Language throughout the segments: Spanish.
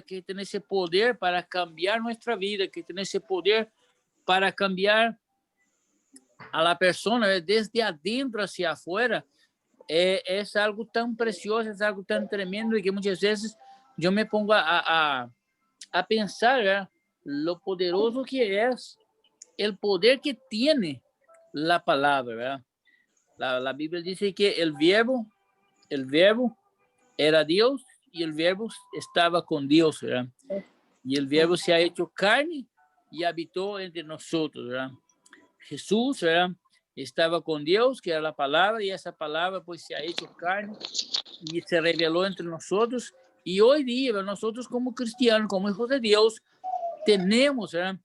que tiene ese poder para cambiar nuestra vida, que tiene ese poder para cambiar a la persona desde adentro hacia afuera, es algo tan precioso, es algo tan tremendo, y que muchas veces yo me pongo a pensar lo poderoso que es el poder que tiene la palabra, ¿verdad? La Biblia dice que el verbo era Dios y el verbo estaba con Dios, ¿verdad? Y el verbo se ha hecho carne y habitó entre nosotros, ¿verdad? Jesús, ¿verdad? Estaba con Dios, que era la palabra, y esa palabra pues se ha hecho carne y se reveló entre nosotros. Y hoy día, ¿verdad? Nosotros como cristianos, como hijos de Dios, tenemos, ¿verdad?,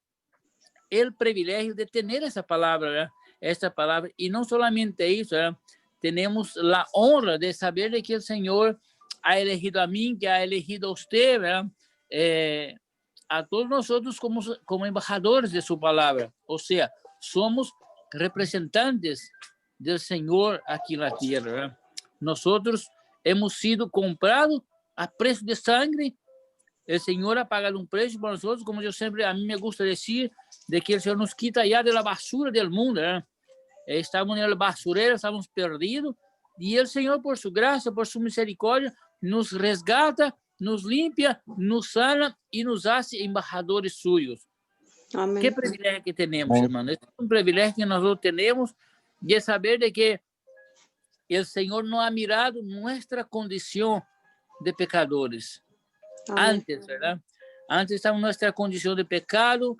el privilegio de tener esa palabra, ¿verdad? Esta palabra. Y no solamente eso, ¿verdad?, tenemos la honra de saber de que el Señor ha elegido a mí, que ha elegido a usted, ¿verdad? A todos nosotros como embajadores de su palabra. O sea, somos representantes del Señor aquí en la tierra, ¿verdad? Nosotros hemos sido comprados a precio de sangre. El Señor ha pagado un precio para nosotros, como yo siempre, a mí me gusta decir, de que el Señor nos quita ya de la basura del mundo, ¿eh? Estamos en el basurero, estamos perdidos, y el Señor, por su gracia, por su misericordia, nos resgata, nos limpia, nos sana y nos hace embajadores suyos. Amén. Qué privilegio que tenemos, hermano. Es un privilegio que nosotros tenemos, de saber de que el Señor no ha mirado nuestra condición de pecadores. Amén. Antes, ¿verdad? Antes estamos en nuestra condición de pecado,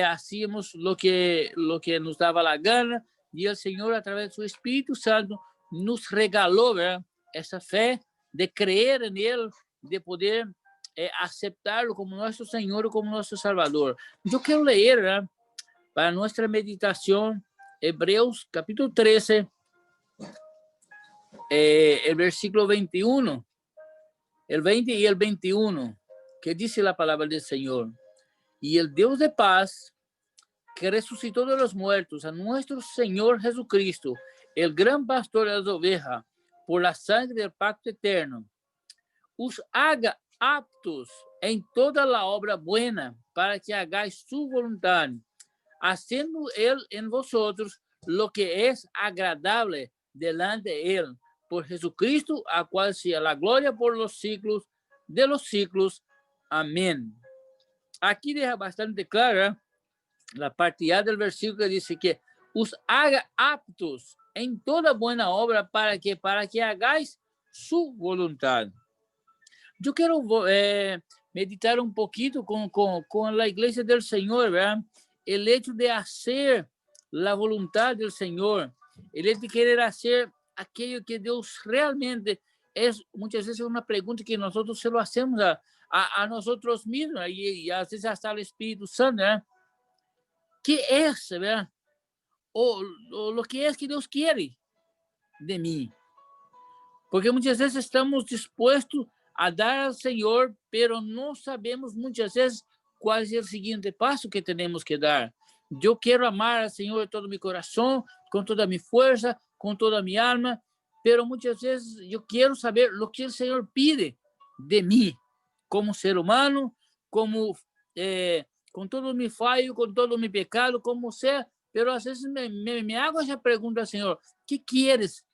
hacíamos lo que nos daba la gana, y el Señor, a través de su Espíritu Santo, nos regaló, ¿verdad?, esa fe de creer en Él, de poder aceptarlo como nuestro Señor, como nuestro Salvador. Yo quiero leer, ¿verdad?, para nuestra meditación, Hebreos capítulo 13, el versículo 21, el 20 y el 21, que dice la palabra del Señor. Y el Dios de paz, que resucitó de los muertos a nuestro Señor Jesucristo, el gran pastor de las ovejas, por la sangre del pacto eterno, os haga aptos en toda la obra buena, para que hagáis su voluntad, haciendo Él en vosotros lo que es agradable delante de Él, por Jesucristo, a cual sea la gloria por los siglos de los siglos. Amén. Aquí deja bastante clara la parte A del versículo, que dice que os haga aptos en toda buena obra, para que hagáis su voluntad. Yo quiero meditar un poquito con la iglesia del Señor, ¿verdad? El hecho de hacer la voluntad del Señor, el hecho de querer hacer aquello que Dios realmente es, muchas veces una pregunta que nosotros se lo hacemos a nosotros mismos, y a veces hasta al Espíritu Santo, ¿verdad? ¿Qué es, verdad? O lo que es que Dios quiere de mí. Porque muchas veces estamos dispuestos a dar al Señor, pero no sabemos muchas veces cuál es el siguiente paso que tenemos que dar. Yo quiero amar al Señor de todo mi corazón, con toda mi fuerza, con toda mi alma, pero muchas veces yo quiero saber lo que el Señor pide de mí, como ser humano, como con todo mi fallo, con todo mi pecado, como sea, pero a veces me hago esa pregunta al Señor: ¿qué quieres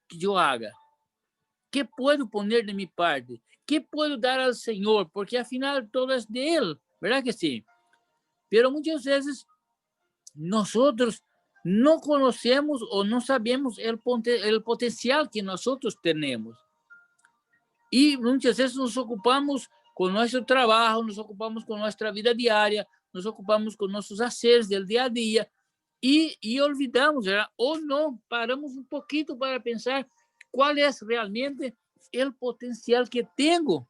que yo haga? ¿Qué puedo poner de mi parte? ¿Qué puedo dar al Señor? Porque al final todo es de Él, ¿verdad que sí? Pero muchas veces nosotros no conocemos o no sabemos el potencial que nosotros tenemos. Y muchas veces nos ocupamos con nuestro trabajo, nos ocupamos con nuestra vida diaria, nos ocupamos con nuestros haceres del día a día, y olvidamos, ¿verdad? O no paramos un poquito para pensar cuál es realmente el potencial que tengo,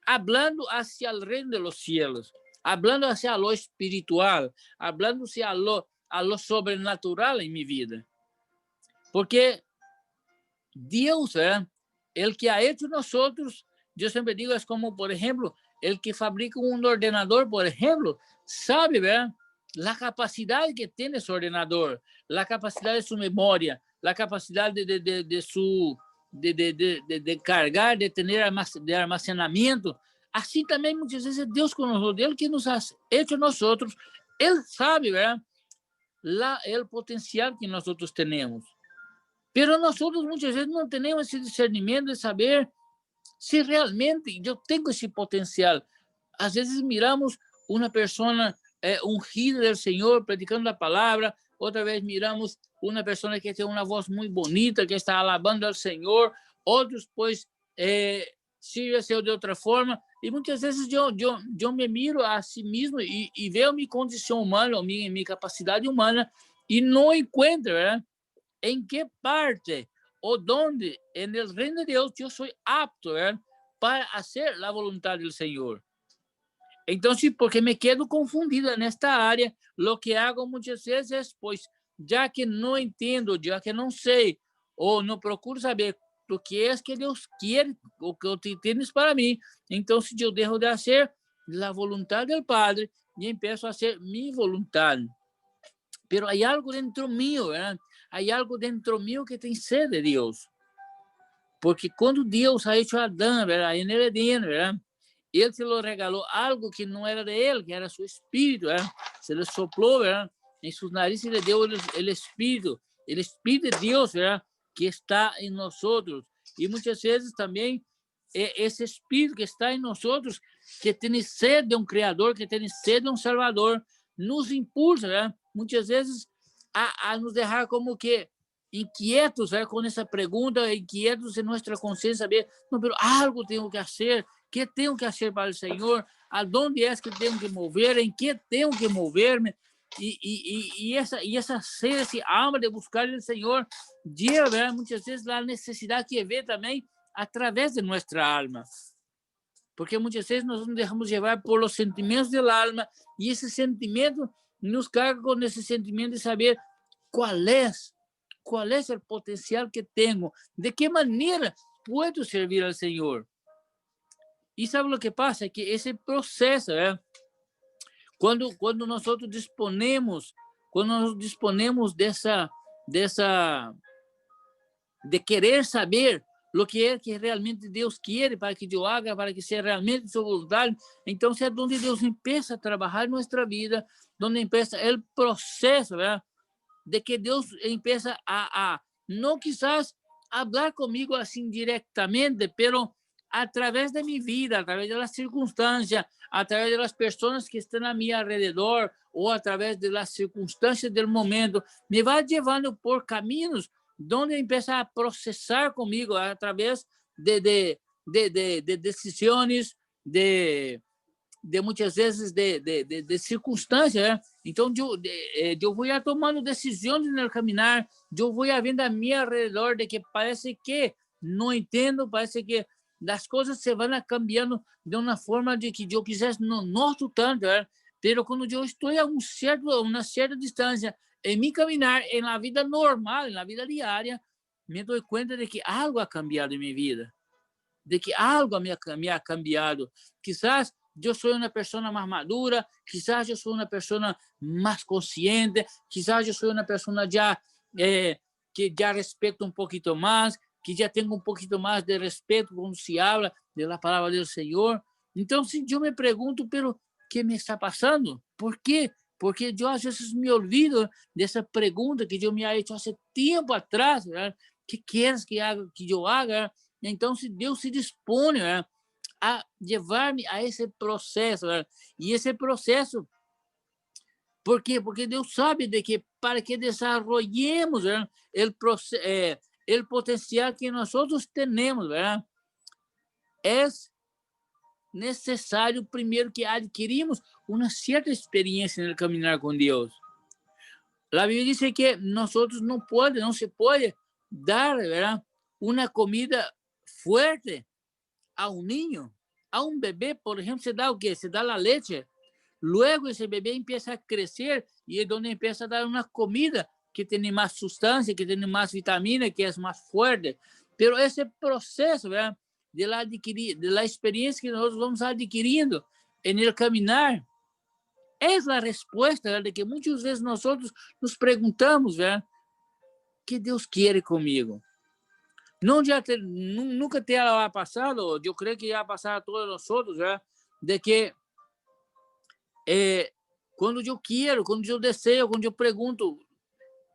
hablando hacia el reino de los cielos, hablando hacia lo espiritual, hablando hacia a lo sobrenatural en mi vida. Porque Dios, ¿verdad?, el que ha hecho nosotros, yo siempre digo, es como, por ejemplo, el que fabrica un ordenador, por ejemplo, sabe, ¿verdad?, la capacidad que tiene su ordenador, la capacidad de su memoria, la capacidad de cargar, de tener de almacenamiento. Así también muchas veces Dios con nosotros, Él que nos ha hecho nosotros, Él sabe, ¿verdad? El potencial que nosotros tenemos. Pero nosotros muchas veces no tenemos ese discernimiento de saber si realmente yo tengo ese potencial. A veces miramos una persona ungida del Señor predicando la palabra, otra vez miramos una persona que tiene una voz muy bonita, que está alabando al Señor, otros pues sirve de otra forma, y muchas veces yo me miro a sí mismo y veo mi condición humana, mi capacidad humana, y no encuentro, ¿verdad?, en qué parte o dónde en el reino de Dios yo soy apto, ¿verdad?, para hacer la voluntad del Señor. Entonces, porque me quedo confundido en esta área, lo que hago muchas veces, pues, ya que no entiendo, ya que no sé, o no procuro saber lo que es que Dios quiere, o que tienes para mí, entonces yo dejo de hacer la voluntad del Padre y empiezo a hacer mi voluntad. Pero hay algo dentro mío, ¿verdad? Hay algo dentro mío que tem sede de Deus. Porque quando Deus ha hecho a Adão, ¿verdad?, en el Edén, ¿verdad?, Él se lo regaló algo que no era de él, que era su espíritu, ¿verdad? Se le sopló, ¿verdad?, en sus narices, le dio el espíritu de Dios, ¿verdad?, que está en nosotros. Y muchas veces también ese espíritu que está en nosotros, que tiene sed de un creador, que tiene sed de un salvador, nos impulsa, ¿verdad?, muchas veces a nos dejar como que inquietos, ¿verdad?, con esa pregunta, inquietos en nuestra conciencia, saber, no, pero algo tengo que hacer, ¿qué tengo que hacer para el Señor? ¿A dónde es que tengo que mover? ¿En qué tengo que moverme? Y esa sed, ese hambre de buscar el Señor, lleva, ¿verdad?, muchas veces la necesidad que ve también a través de nuestra alma. Porque muchas veces nos dejamos llevar por los sentimientos del alma y ese sentimiento nos carga con ese sentimiento de saber cuál es el potencial que tengo, de qué manera puedo servir al Señor. Y sabe lo que pasa, que ese proceso, cuando nosotros disponemos, de querer saber lo que es que realmente Dios quiere para que yo haga, para que sea realmente su voluntad, entonces es donde Dios empieza a trabajar en nuestra vida, donde empieza el proceso, ¿verdad?, de que Dios empieza a no quizás hablar conmigo así directamente, pero a través de mi vida, a través de las circunstancias, a través de las personas que están a mi alrededor o a través de las circunstancias del momento, me va llevando por caminos donde empieza a procesar conmigo a través de decisiones, de muchas veces de circunstancias. Então, eu vou tomando decisões no caminhar, eu vou vendo a mi alrededor de que parece que não entendo, parece que as coisas se vão cambiando de uma forma de que eu quizás não noto tanto, pero quando eu estou a uma certa distância em mi caminhar, em la vida normal, em la vida diária, me dou conta de que algo ha cambiado em minha vida, de que algo me ha cambiado. Quizás yo soy una persona más madura, quizás yo soy una persona más consciente, quizás yo soy una persona ya que ya respeto un poquito más, que ya tengo un poquito más de respeto cuando se habla de la palabra del Señor. Entonces yo me pregunto, pero ¿qué me está pasando? ¿Por qué? Porque yo a veces me olvido de esa pregunta que yo me he hecho hace tiempo atrás, ¿verdad? ¿Qué quieres que yo haga? Entonces Dios se dispone, ¿verdad?, a llevar-me a esse processo, ¿verdad? E esse processo, ¿por quê? Porque Deus sabe de que para que desarrollemos, ¿verdad?, el potencial que nosotros tenemos, ¿verdad?, es necesário primeiro que adquirimos uma certa experiência no caminhar com Deus. A Bíblia diz que nosotros não se pode dar, ¿verdad?, uma comida fuerte a un niño, a un bebé, por ejemplo, se da o qué? Se da la leche. Luego ese bebé empieza a crecer y es donde empieza a dar una comida que tiene más sustancia, que tiene más vitamina, que es más fuerte. Pero ese proceso, ¿verdad?, de la experiencia que nosotros vamos adquiriendo en el caminar, es la respuesta, ¿verdad?, de que muchas veces nosotros nos preguntamos, ¿verdad?, ¿qué Dios quiere conmigo? No, nunca te ha pasado, yo creo que ya ha pasado a todos nosotros, ¿verdad? De que cuando yo quiero, cuando yo deseo, cuando yo pregunto,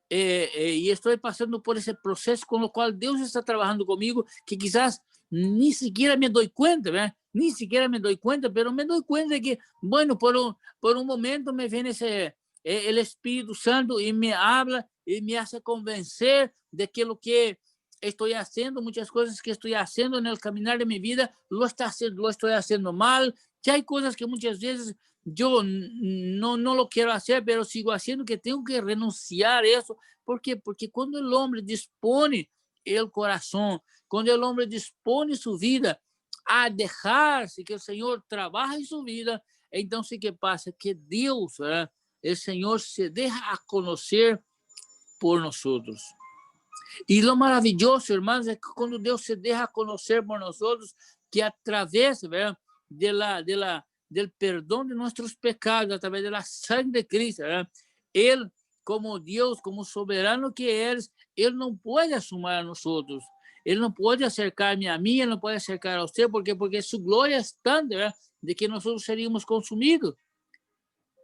y estoy pasando por ese proceso con lo cual Dios está trabajando conmigo, que quizás ni siquiera me doy cuenta, ¿verdad? Ni siquiera me doy cuenta, pero me doy cuenta de que, bueno, por un momento me viene el Espíritu Santo y me habla y me hace convencer de que lo que estoy haciendo, muchas cosas que estoy haciendo en el caminar de mi vida, lo estoy haciendo mal, que hay cosas que muchas veces yo no lo quiero hacer, pero sigo haciendo, que tengo que renunciar a eso. ¿Por qué? Porque cuando el hombre dispone el corazón, cuando el hombre dispone su vida a dejarse que el Señor trabaje en su vida, entonces, ¿qué pasa? Que Dios, ¿verdad? El Señor se deja a conocer por nosotros. Y lo maravilloso, hermanos, es que cuando Dios se deja conocer por nosotros, que a través, ¿verdad? Del perdón de nuestros pecados, a través de la sangre de Cristo, ¿verdad? Él, como Dios, como soberano que es, Él no puede asumir a nosotros. Él no puede acercarme a mí, Él no puede acercar a usted, porque su gloria es tanta, ¿verdad? De que nosotros seríamos consumidos.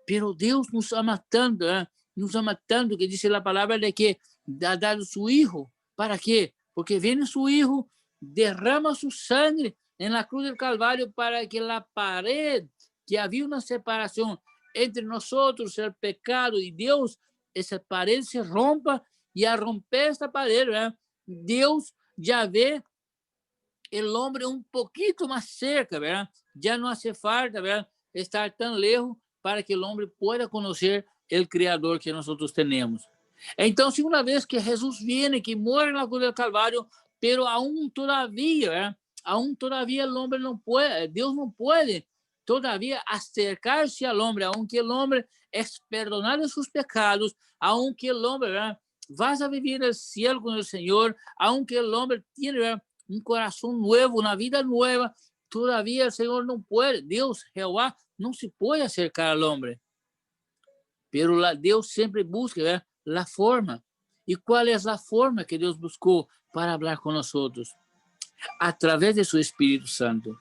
Pero Deus nos ama tanto, ¿eh? Nos ama tanto que dice la palabra de que ha dado su Hijo. ¿Para qué? Porque viene su Hijo, derrama su sangre en la cruz del Calvario para que la pared, que había una separación entre nosotros, el pecado y Dios, esa pared se rompa, y al romper esta pared, ¿verdad? Dios ya ve el hombre un poquito más cerca, ¿verdad? Ya no hace falta, ¿verdad? Estar tan lejos para que el hombre pueda conocer el Creador que nosotros tenemos. Entonces, una vez que Jesús viene, que muere en la cruz del Calvario, pero aún todavía, ¿verdad? Aún todavía el hombre no puede, Dios no puede todavía acercarse al hombre, aunque el hombre es perdonado de sus pecados, aunque el hombre, ¿verdad? Vas a vivir el cielo con el Señor, aunque el hombre tiene, ¿verdad? Un corazón nuevo, una vida nueva, todavía el Señor no puede, Dios, Jehová, no se puede acercar al hombre, pero Dios siempre busca, ¿verdad? La forma. ¿Y cuál es la forma que Dios buscó para hablar con nosotros? A través de su Espíritu Santo.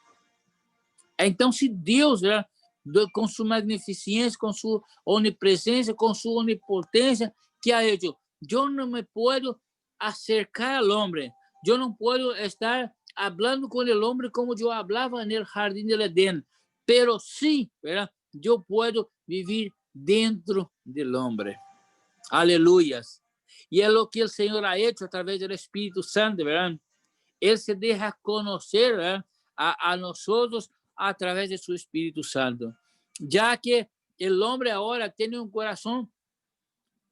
Então, se Deus, ¿verdad? Com sua magnificência, com sua onipresencia, com sua onipotência, que ha hecho? Yo no me puedo acercar al hombre, yo no puedo estar hablando con el hombre como yo hablaba en el jardín del Edén, pero sí, ¿verdad? Yo puedo vivir dentro del hombre. Aleluyas. Y es lo que el Señor ha hecho a través del Espíritu Santo, ¿verdad? Él se deja conocer, ¿verdad? A nosotros a través de su Espíritu Santo, ya que el hombre ahora tiene un corazón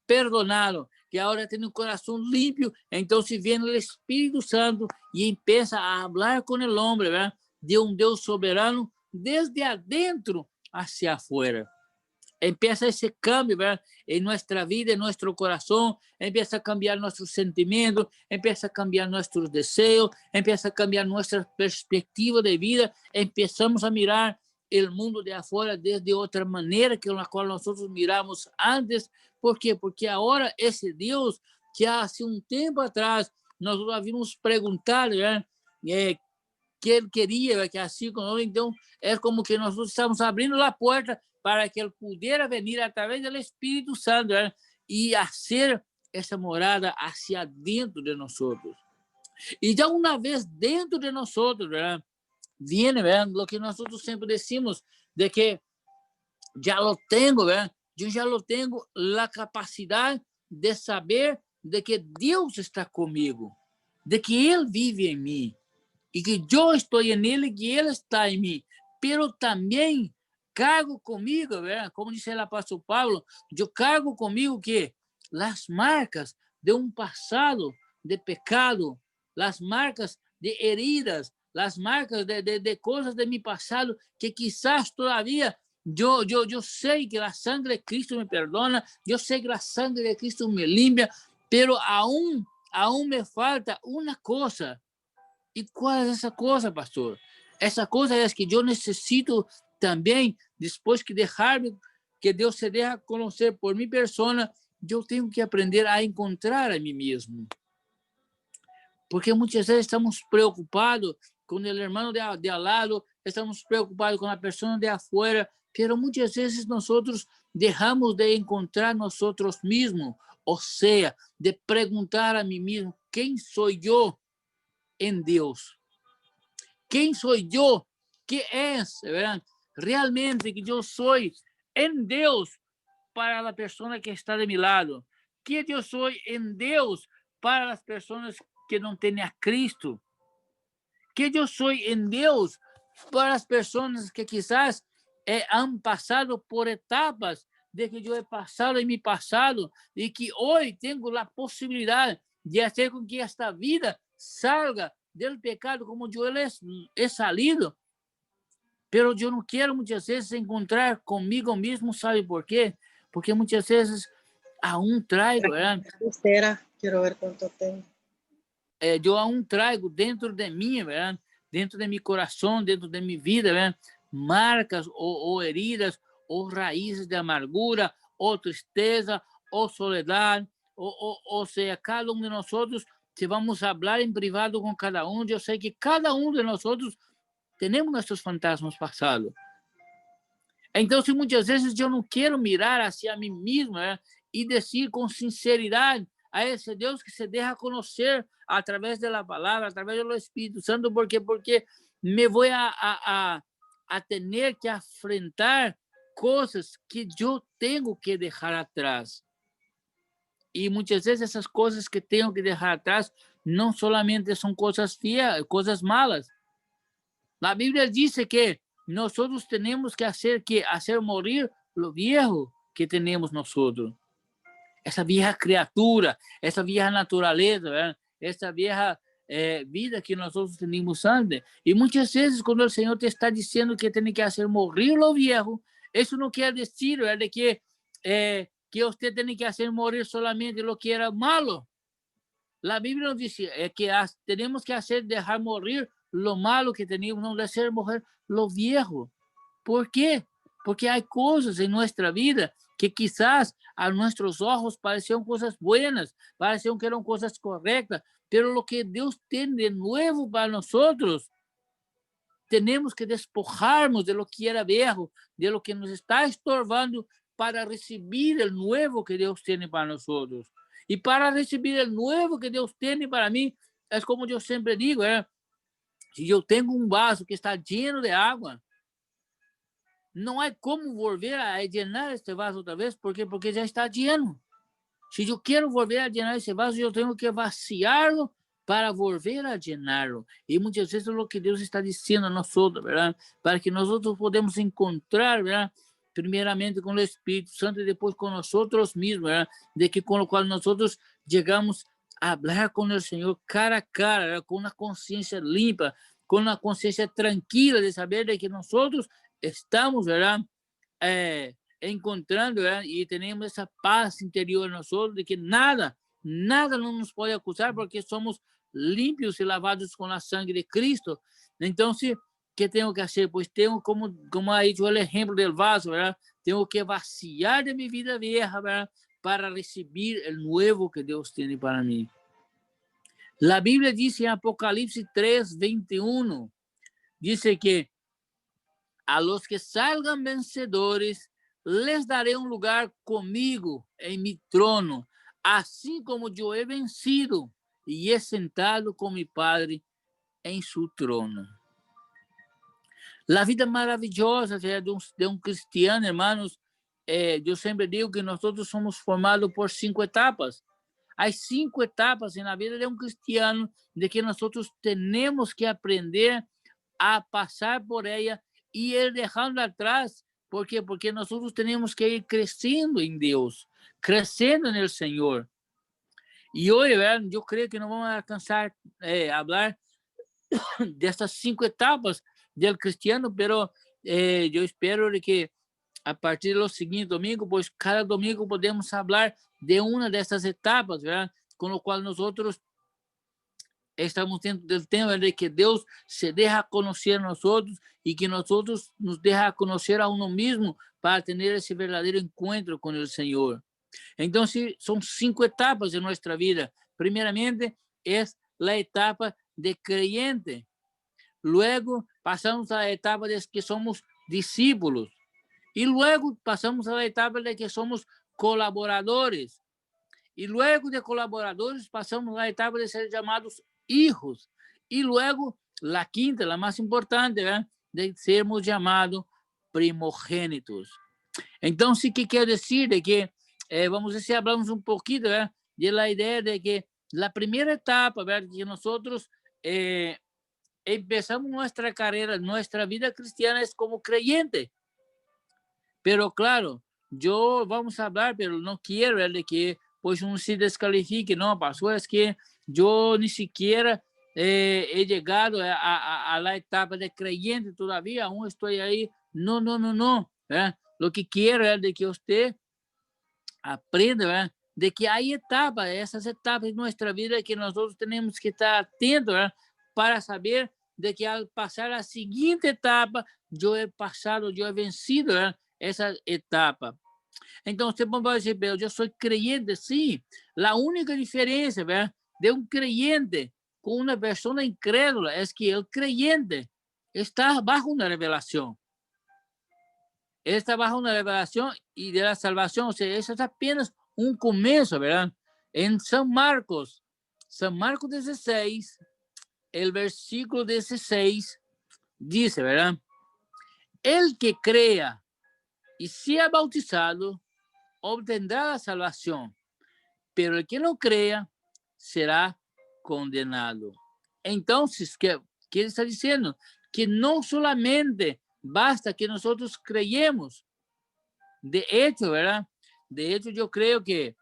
perdonado, que ahora tiene un corazón limpio, entonces viene el Espíritu Santo y empieza a hablar con el hombre, ¿verdad? De un Dios soberano desde adentro hacia afuera. Empieza ese cambio, ¿verdad? En nuestra vida, en nuestro corazón, empieza a cambiar nuestros sentimientos, empieza a cambiar nuestros deseos, empieza a cambiar nuestra perspectiva de vida, empezamos a mirar el mundo de afuera desde otra manera que la cual nosotros miramos antes. ¿Por qué? Porque ahora ese Dios que hace un tiempo atrás nosotros habíamos preguntado, ¿verdad? Que Él quería que así con nosotros, então é como que nosotros estamos abrindo a porta para que Él pudiera venir a través del Espíritu Santo, ¿verdad? Y hacer esa morada hacia dentro de nosotros. Y ya una vez dentro de nosotros, ¿verdad? Viene, ¿verdad? Lo que nosotros siempre decimos, de que ya lo tengo, ¿verdad? Yo ya lo tengo, la capacidad de saber de que Dios está conmigo, de que Él vive en mí, y que yo estoy en Él y que Él está en mí. Pero también cargo conmigo, ¿verdad? Como dice el apóstol Pablo, yo cargo conmigo que las marcas de un pasado de pecado, las marcas de heridas, las marcas de cosas de mi pasado que quizás todavía yo sé que la sangre de Cristo me perdona, yo sé que la sangre de Cristo me limpia, pero aún me falta una cosa. ¿Y cuál es esa cosa, pastor? Esa cosa es que yo necesito también, después que dejarme, que Dios se deja conocer por mi persona, yo tengo que aprender a encontrar a mí mismo. Porque muchas veces estamos preocupados con el hermano de al lado, estamos preocupados con la persona de afuera, pero muchas veces nosotros dejamos de encontrar nosotros mismos, o sea, de preguntar a mí mismo, ¿quién soy yo en Dios? ¿Quién soy yo? ¿Qué es, verdad? Realmente que yo soy en Dios para la persona que está de mi lado? ¿Qué yo soy en Dios para las personas que no tienen a Cristo? ¿Qué yo soy en Dios para las personas que quizás han pasado por etapas de que yo he pasado en mi pasado y que hoy tengo la posibilidad de hacer con que esta vida salga del pecado como yo he salido? Pero yo no quiero muchas veces encontrar conmigo mismo, ¿sabe por qué? Porque muchas veces aún traigo, ¿verdad? Quiero ver cuánto tengo. Yo aún traigo dentro de mí, ¿verdad? Dentro de mi corazón, dentro de mi vida, ¿verdad? Marcas o heridas o raíces de amargura o tristeza o soledad, o sea, cada uno de nosotros, si vamos a hablar en privado con cada uno, yo sé que cada uno de nosotros tenemos nuestros fantasmas pasados. Entonces, muchas veces yo no quiero mirar hacia mí mismo, ¿verdad? Y decir con sinceridad a ese Dios que se deja conocer a través de la palabra, a través del Espíritu Santo, porque me voy a tener que enfrentar cosas que yo tengo que dejar atrás. Y muchas veces esas cosas que tengo que dejar atrás no solamente son cosas feas, cosas malas. La Biblia dice que nosotros tenemos que hacer morir lo viejo que tenemos nosotros. Esa vieja criatura, esa vieja naturaleza, ¿verdad? Esa vieja vida que nosotros teníamos antes. Y muchas veces cuando el Señor te está diciendo que tiene que hacer morir lo viejo, eso no quiere decir, ¿verdad? De que usted tiene que hacer morir solamente lo que era malo. La Biblia nos dice que tenemos que dejar morir lo malo que teníamos, no hacer morir lo viejo. ¿Por qué? Porque hay cosas en nuestra vida que quizás a nuestros ojos parecían cosas buenas, parecían que eran cosas correctas, pero lo que Dios tiene de nuevo para nosotros, tenemos que despojarnos de lo que era viejo, de lo que nos está estorbando para recibir el nuevo que Dios tiene para nosotros. Y para recibir el nuevo que Dios tiene para mí, es como yo siempre digo, si yo tengo un vaso que está lleno de agua, no hay cómo volver a llenar este vaso otra vez, porque ya está lleno. Si yo quiero volver a llenar ese vaso, yo tengo que vaciarlo para volver a llenarlo. Y muchas veces es lo que Dios está diciendo a nosotros, ¿verdad? Para que nosotros podamos encontrar, ¿verdad? Primeramente con el Espíritu Santo y después con nosotros mismos, ¿verdad? De que con lo cual nosotros llegamos a hablar con el Señor cara a cara, ¿verdad? Con una conciencia limpia, con una conciencia tranquila de saber de que nosotros estamos, ¿verdad? Encontrando, ¿verdad? Y tenemos esa paz interior en nosotros de que nada no nos puede acusar porque somos limpios y lavados con la sangre de Cristo. Entonces, ¿qué tengo que hacer? Pues tengo, como ha dicho el ejemplo del vaso, ¿verdad? Tengo que vaciar de mi vida vieja, ¿verdad? Para recibir el nuevo que Dios tiene para mí. La Biblia dice en Apocalipsis 3:21, dice que a los que salgan vencedores, les daré un lugar conmigo en mi trono, así como yo he vencido y he sentado con mi Padre en su trono. La vida maravillosa de un cristiano, hermanos, yo siempre digo que nosotros somos formados por 5 etapas. Hay 5 etapas en la vida de un cristiano de que nosotros tenemos que aprender a pasar por ella y ir dejando atrás. ¿Por qué? Porque nosotros tenemos que ir creciendo en Dios, creciendo en el Señor. Y hoy, ¿verdad? Yo creo que no vamos a alcanzar a hablar de estas 5 etapas del cristiano, pero yo espero de que a partir de los siguientes domingos, pues cada domingo podemos hablar de una de estas etapas, ¿verdad? Con lo cual nosotros estamos dentro del tema de que Dios se deja conocer a nosotros y que nosotros nos deja conocer a uno mismo para tener ese verdadero encuentro con el Señor. Entonces, son 5 etapas de nuestra vida. Primeramente, es la etapa de creyente. Luego pasamos a la etapa de que somos discípulos. Y luego pasamos a la etapa de que somos colaboradores. Y luego de colaboradores pasamos a la etapa de ser llamados hijos. Y luego la quinta, la más importante, ¿verdad? De sermos llamados primogénitos. Entonces, ¿qué quiero decir? De que, vamos a decir, hablamos un poquito, ¿verdad? De la idea de que la primera etapa, ¿verdad? Que nosotros empezamos nuestra carrera, nuestra vida cristiana es como creyente. Pero claro, yo vamos a hablar, pero no quiero de que pues uno se descalifique, no, pastor, es que yo ni siquiera he llegado a la etapa de creyente todavía, aún estoy ahí. No, no, no, no. ¿Verdad? Lo que quiero es de que usted aprenda, ¿verdad? De que hay etapas, esas etapas de nuestra vida que nosotros tenemos que estar atentos, ¿verdad? Para saber de que al pasar a la siguiente etapa, yo he pasado, yo he vencido, ¿verdad? Esa etapa. Entonces, vamos a decir, pero yo soy creyente, sí. La única diferencia, ¿verdad? De un creyente con una persona incrédula es que el creyente está bajo una revelación. Él está bajo una revelación y de la salvación, o sea, eso es apenas un comienzo, ¿verdad? En San Marcos 16, el versículo 16 dice, ¿verdad? El que crea y sea bautizado obtendrá la salvación, pero el que no crea será condenado. Entonces, ¿qué está diciendo? Que no solamente basta que nosotros creyemos. De hecho, ¿verdad? De hecho, yo creo que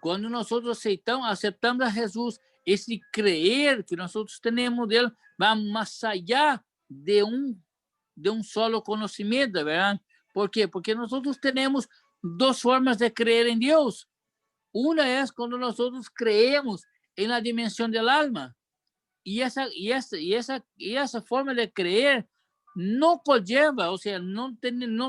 cuando nosotros aceptamos a Jesús, ese creer que nosotros tenemos de Él va más allá de un solo conocimiento, ¿verdad? ¿Por qué? Porque nosotros tenemos dos formas de creer en Dios. Una es cuando nosotros creemos en la dimensión del alma. Y esa forma de creer no conlleva, o sea, no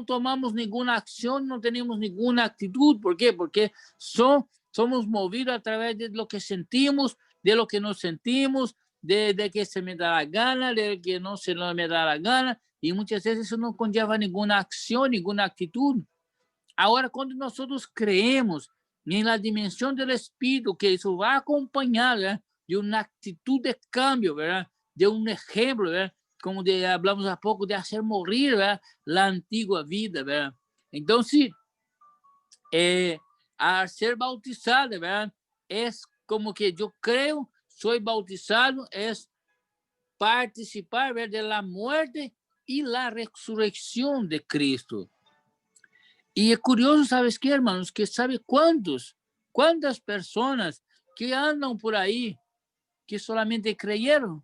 tomamos ninguna acción, no tenemos ninguna actitud. ¿Por qué? Porque somos movidos a través de lo que sentimos, de lo que nos sentimos, de que se me da la gana, de que no se me da la gana, y muchas veces eso no conlleva ninguna acción, ninguna actitud. Ahora, cuando nosotros creemos en la dimensión del Espíritu, que eso va acompañado, ¿verdad? De una actitud de cambio, ¿verdad? De un ejemplo, ¿verdad? Como hablamos a poco de hacer morir, ¿verdad? La antigua vida, ¿verdad? Entonces, al ser bautizado, ¿verdad? Es como que yo creo, soy bautizado, es participar, ¿verdad? De la muerte y la resurrección de Cristo. Y es curioso, ¿sabes qué, hermanos? Que sabe cuántas personas que andan por ahí que solamente creyeron.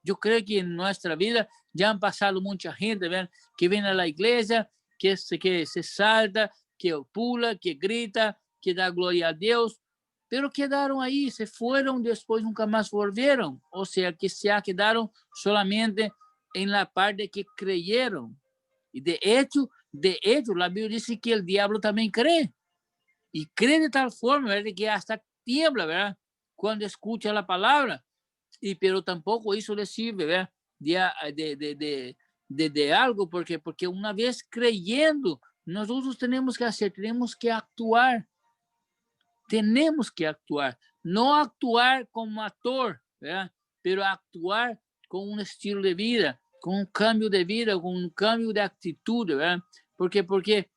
Yo creo que en nuestra vida ya han pasado mucha gente, ¿verdad? Que viene a la iglesia, que se salta, que pula, que grita, que da gloria a Dios, pero quedaron ahí, se fueron, después nunca más volvieron. O sea, que se quedaron solamente en la parte que creyeron. Y de hecho, la Biblia dice que el diablo también cree. Y cree de tal forma, ¿verdad? Que hasta tiembla, ¿verdad? Cuando escucha la palabra. Pero tampoco eso le sirve, ¿verdad? De algo, porque una vez creyendo, nosotros tenemos que hacer, tenemos que actuar. Tenemos que actuar. No actuar como actor, ¿verdad? Pero actuar con un estilo de vida, con un cambio de vida, con un cambio de actitud, ¿verdad? Porque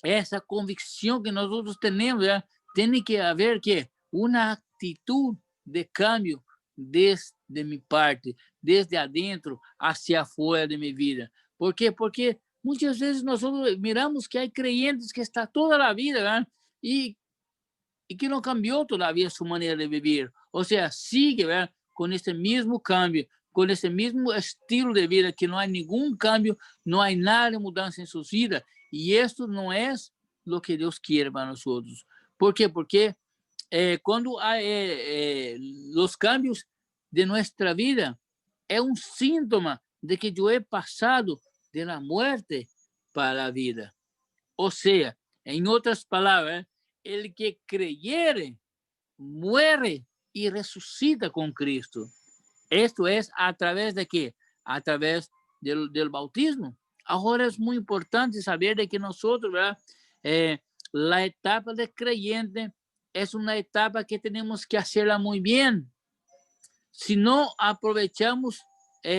esa convicción que nosotros tenemos, ¿verdad? Tiene que haber que una actitud de cambio desde mi parte, desde adentro hacia afuera de mi vida. ¿Por qué? Porque muchas veces nosotros miramos que hay creyentes que están toda la vida, ¿verdad? Y que no cambió todavía su manera de vivir. O sea, sigue, ¿verdad? Con ese mismo cambio, con ese mismo estilo de vida, que no hay ningún cambio, no hay nada de mudanza en sus vidas. Y esto no es lo que Dios quiere para nosotros. ¿Por qué? Porque cuando hay los cambios de nuestra vida, es un síntoma de que yo he pasado de la muerte para la vida. O sea, en otras palabras, el que creyere, muere y resucita con Cristo. Esto es a través de qué? A través del bautismo. Ahora es muy importante saber de que nosotros, ¿verdad? La etapa de creyente es una etapa que tenemos que hacerla muy bien. Si no aprovechamos,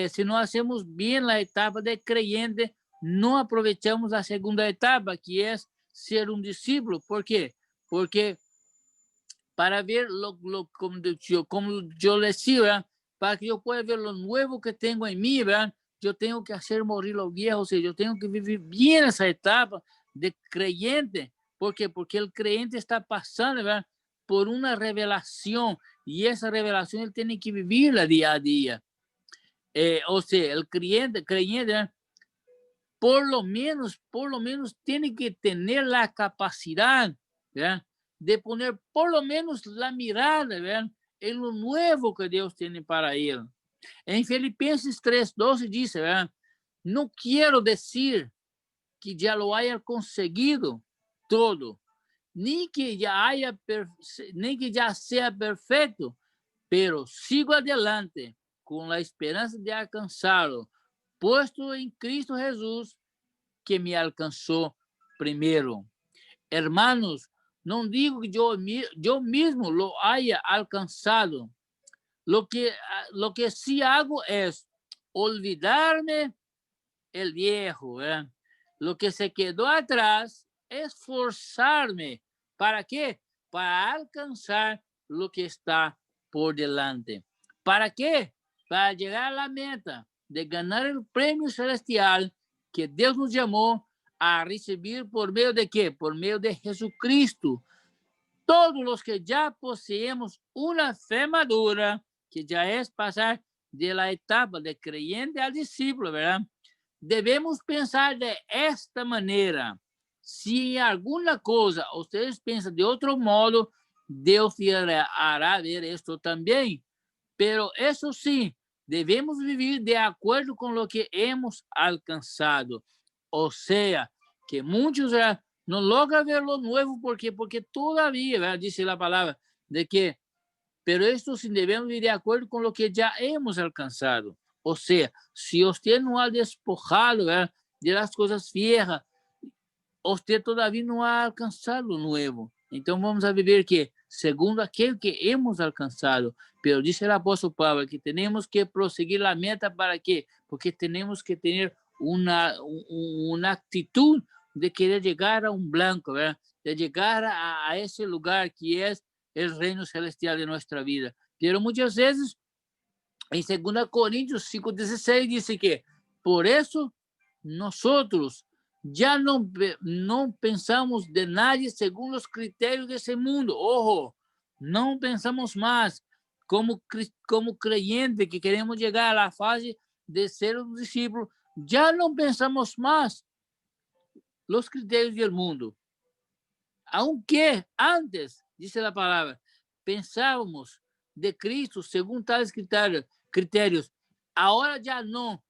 si no hacemos bien la etapa de creyente, no aprovechamos la segunda etapa, que es ser un discípulo. ¿Por qué? Porque para ver como yo les decía, para que yo pueda ver lo nuevo que tengo en mí, ¿verdad? Yo tengo que hacer morir lo viejo, o sea, yo tengo que vivir bien esa etapa de creyente. ¿Por qué? Porque el creyente está pasando, ¿verdad?, por una revelación, y esa revelación él tiene que vivirla día a día. O sea, el creyente, ¿verdad?, por lo menos tiene que tener la capacidad, ¿verdad?, de poner por lo menos la mirada, ¿verdad?, en lo nuevo que Dios tiene para él. En Filipenses 3:12 dice, ¿verdad?, no quiero decir que ya lo haya conseguido todo, ni que ya sea perfecto, pero sigo adelante con la esperanza de alcanzarlo, puesto en Cristo Jesús, que me alcanzó primero. Hermanos, no digo que yo mismo lo haya alcanzado. Lo que sí hago es olvidarme el viejo, ¿verdad? Lo que se quedó atrás, esforzarme. ¿Para qué? Para alcanzar lo que está por delante. ¿Para qué? Para llegar a la meta de ganar el premio celestial que Dios nos llamó a recibir por medio de qué? Por medio de Jesucristo. Todos los que ya poseemos una fe madura, que ya es pasar de la etapa de creyente al discípulo, ¿verdad? Debemos pensar de esta manera. Si alguna cosa ustedes piensan de otro modo, Dios hará ver esto también. Pero eso sí, debemos vivir de acuerdo con lo que hemos alcanzado. O sea, que muchos no logran ver lo nuevo porque todavía, ¿verdad?, dice la palabra, de que, pero esto sí debemos vivir de acuerdo con lo que ya hemos alcanzado. O sea, si usted no ha despojado, ¿verdad?, de las cosas viejas, usted todavía no ha alcanzado lo nuevo. Entonces vamos a vivir que segundo aquel que hemos alcanzado. Pero dice el apóstol Pablo que tenemos que proseguir la meta. ¿Para qué? Porque tenemos que tener una actitud de querer llegar a un blanco, ¿verdad?, de llegar a ese lugar que es el reino celestial de nuestra vida. Pero muchas veces en 2 Corintios 5:16 dice que por eso nosotros ya no pensamos de nadie según los criterios de ese mundo. Ojo, no pensamos más como creyente que queremos llegar a la fase de ser un discípulo. Ya no pensamos más los criterios del mundo. Aunque antes, dice la palabra, pensábamos de Cristo según tales criterios, ahora ya no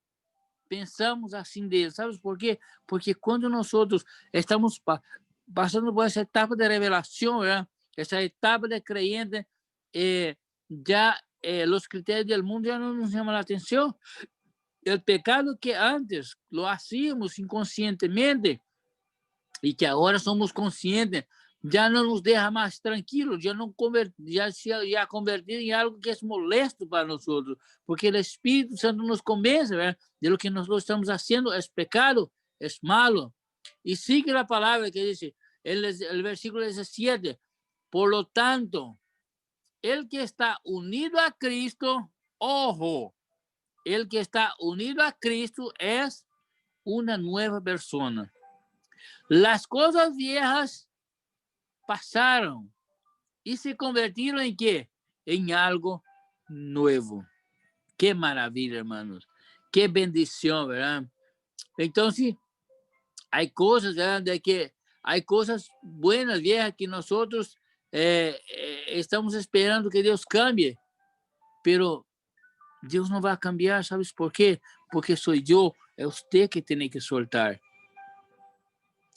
pensamos assim dele. ¿Sabes por quê? Porque quando nosotros estamos pasando por essa etapa de revelación, ¿verdad?, esa etapa de creyente, ya los criterios del mundo ya no nos llaman la atención. El pecado que antes lo hacíamos inconscientemente y que ahora somos conscientes, ya no nos deja más tranquilos, ya se ha convertido en algo que es molesto para nosotros, porque el Espíritu Santo nos convence, ¿verdad?, de lo que nosotros estamos haciendo es pecado, es malo. Y sigue la palabra que dice, el versículo 17, por lo tanto, el que está unido a Cristo, ojo, el que está unido a Cristo es una nueva persona. Las cosas viejas pasaron y se convirtieron en qué? En algo nuevo. Qué maravilla, hermanos. Qué bendición, ¿verdad? Entonces, hay cosas, ¿verdad?, de que hay cosas buenas, viejas, que nosotros estamos esperando que Dios cambie, pero Dios no va a cambiar. ¿Sabes por qué? Porque soy yo, es usted que tiene que soltar.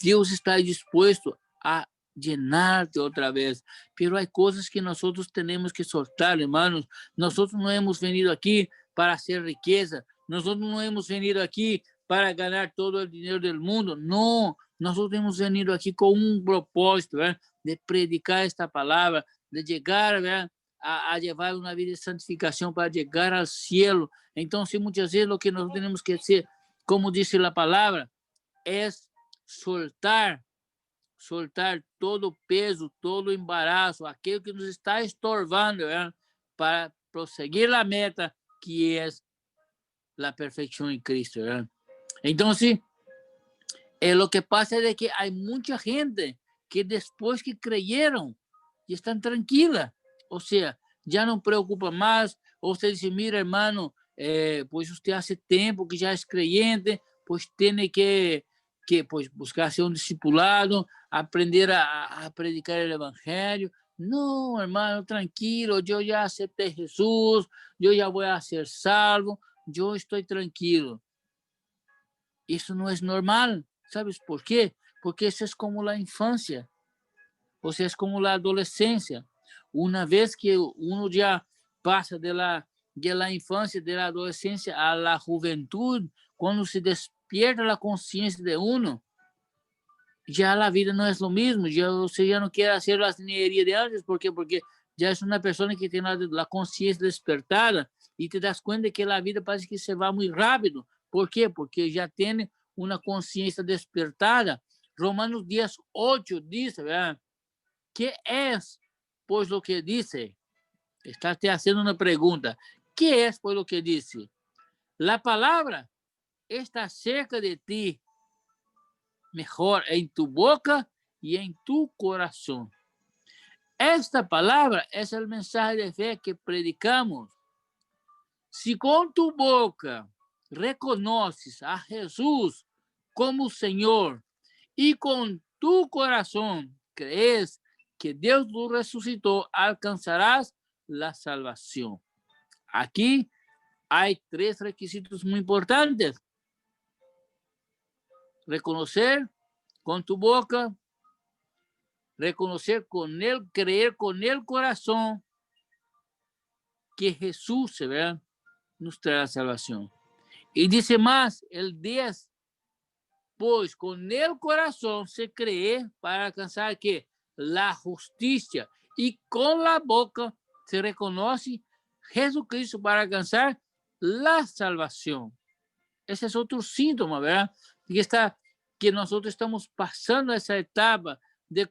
Dios está dispuesto a llenarte otra vez. Pero hay cosas que nosotros tenemos que soltar, hermanos. Nosotros no hemos venido aquí para hacer riqueza. Nosotros no hemos venido aquí para ganar todo el dinero del mundo. No, nosotros hemos venido aquí con un propósito, ¿verdad? De predicar esta palabra, de llegar, ¿verdad? A llevar una vida de santificación para llegar al cielo. Entonces, muchas veces lo que nosotros tenemos que hacer, como dice la palabra, es soltar todo peso, todo embarazo, aquello que nos está estorbando, ¿verdad? Para proseguir la meta, que es la perfección en Cristo, ¿verdad? Entonces, lo que pasa es que hay mucha gente que después que creyeron, ya están tranquilas. O sea, ya no preocupa más. O usted dice, mira, hermano, pues usted hace tiempo que ya es creyente, pues tiene que pues, buscar ser un discipulado, aprender a predicar el evangelio. No, hermano, tranquilo, yo ya acepté a Jesús, yo ya voy a ser salvo, yo estoy tranquilo. Eso no es normal. ¿Sabes por qué? Porque eso es como la infancia, o sea, es como la adolescencia. Una vez que uno ya pasa de la infancia, de la adolescencia a la juventud, cuando se despierta la conciencia de uno, ya la vida no es lo mismo. Ya usted ya no quiere hacer la niñería de antes. ¿Por qué? Porque ya es una persona que tiene la conciencia despertada y te das cuenta de que la vida parece que se va muy rápido. ¿Por qué? Porque ya tiene una conciencia despertada. Romanos 10:8 dice, ¿verdad? ¿Qué es, pues, lo que dice? Está te haciendo una pregunta. ¿Qué es, pues, lo que dice? La palabra está cerca de ti, mejor en tu boca y en tu corazón. Esta palabra es el mensaje de fe que predicamos. Si con tu boca reconoces a Jesús como Señor y con tu corazón crees que Dios lo resucitó, alcanzarás la salvación. Aquí hay 3 requisitos muy importantes. Reconocer con tu boca, reconocer con él, creer con el corazón que Jesús, ¿verdad?, nos trae la salvación. Y dice más, el 10, pues con el corazón se cree para alcanzar que la justicia y con la boca se reconoce Jesucristo para alcanzar la salvación. Ese es otro síntoma, ¿verdad? Que nosotros estamos pasando esa etapa de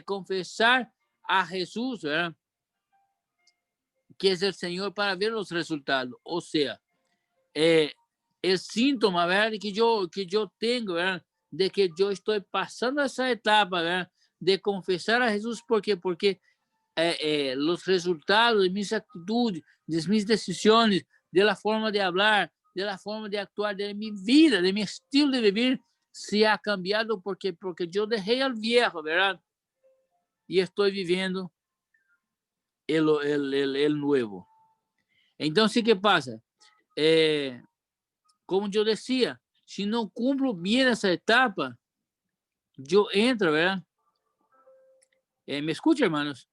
confesar a Jesús, ¿verdad?, que es el Señor, para ver los resultados. O sea, el síntoma, ¿verdad?, que yo tengo, ¿verdad?, de que yo estoy pasando esa etapa, ¿verdad?, de confesar a Jesús. ¿Por qué? Porque los resultados de mis actitudes, de mis decisiones, de la forma de hablar, de la forma de actuar, de mi vida, de mi estilo de vivir, se ha cambiado porque yo dejé al viejo, ¿verdad?, y estoy viviendo el nuevo. Entonces, ¿qué pasa? Como yo decía, si no cumplo bien esa etapa, yo entro, ¿verdad? ¿Me escucha, hermanos?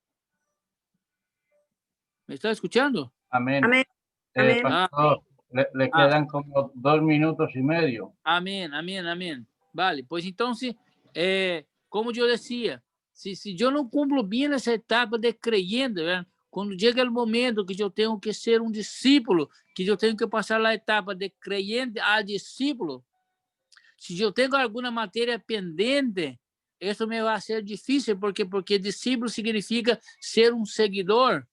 ¿Me está escuchando? Amén. Amén. Amén. Pastor, le quedan como 2 minutos y medio. Amén, amén, amén. Vale, pues entonces, como yo decía, si yo no cumplo bien esa etapa de creyente, ¿verdad?, cuando llega el momento que yo tengo que ser un discípulo, que yo tengo que pasar la etapa de creyente a discípulo, si yo tengo alguna materia pendiente, eso me va a ser difícil, porque discípulo significa ser un seguidor.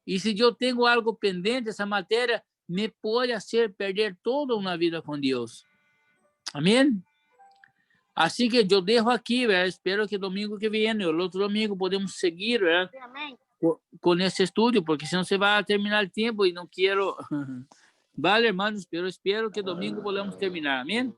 Y si yo tengo algo pendiente, esa materia me puede hacer perder toda una vida con Dios. Amén. Así que yo dejo aquí, ¿verdad? Espero que el domingo que viene o el otro domingo podemos seguir, ¿verdad?, con ese estudio, porque si no se va a terminar el tiempo y no quiero. Vale, hermanos, pero espero que el domingo podamos terminar. Amén.